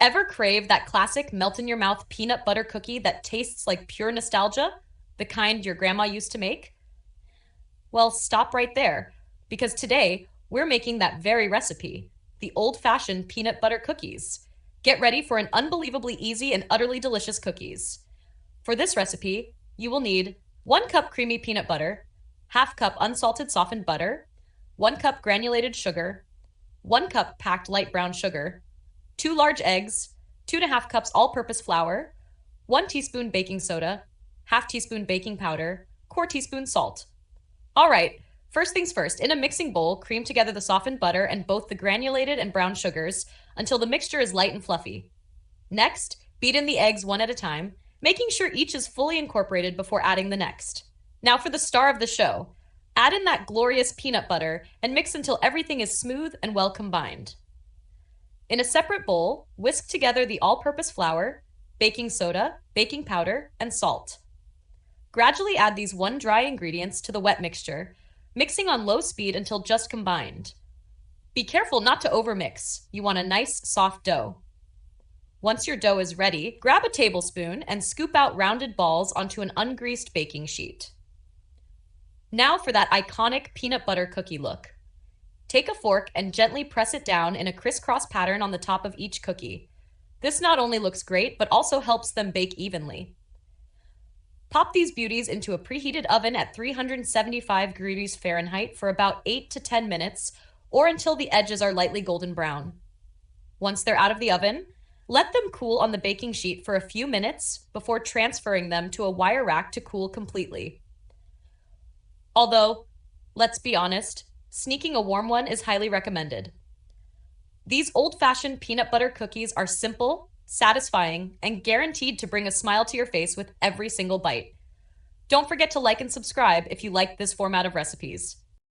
Ever crave that classic melt-in-your-mouth peanut butter cookie that tastes like pure nostalgia? The kind your grandma used to make? Well, stop right there, because today we're making that very recipe, the old-fashioned peanut butter cookies. Get ready for an unbelievably easy and utterly delicious cookies. For this recipe, you will need 1 cup creamy peanut butter, half cup unsalted softened butter, 1 cup granulated sugar, 1 cup packed light brown sugar, 2 large eggs, 2.5 cups all-purpose flour, 1 teaspoon baking soda, half teaspoon baking powder, quarter teaspoon salt. All right, first things first, in a mixing bowl, cream together the softened butter and both the granulated and brown sugars until the mixture is light and fluffy. Next, beat in the eggs one at a time, making sure each is fully incorporated before adding the next. Now for the star of the show. Add in that glorious peanut butter and mix until everything is smooth and well combined. In a separate bowl, whisk together the all-purpose flour, baking soda, baking powder, and salt. Gradually add these one-dry ingredients to the wet mixture, mixing on low speed until just combined. Be careful not to overmix. You want a nice, soft dough. Once your dough is ready, grab a tablespoon and scoop out rounded balls onto an ungreased baking sheet. Now for that iconic peanut butter cookie look. Take a fork and gently press it down in a crisscross pattern on the top of each cookie. This not only looks great, but also helps them bake evenly. Pop these beauties into a preheated oven at 375 degrees Fahrenheit for about 8 to 10 minutes, or until the edges are lightly golden brown. Once they're out of the oven, let them cool on the baking sheet for a few minutes before transferring them to a wire rack to cool completely. Although, let's be honest, sneaking a warm one is highly recommended. These old-fashioned peanut butter cookies are simple, satisfying, and guaranteed to bring a smile to your face with every single bite. Don't forget to like and subscribe if you like this format of recipes.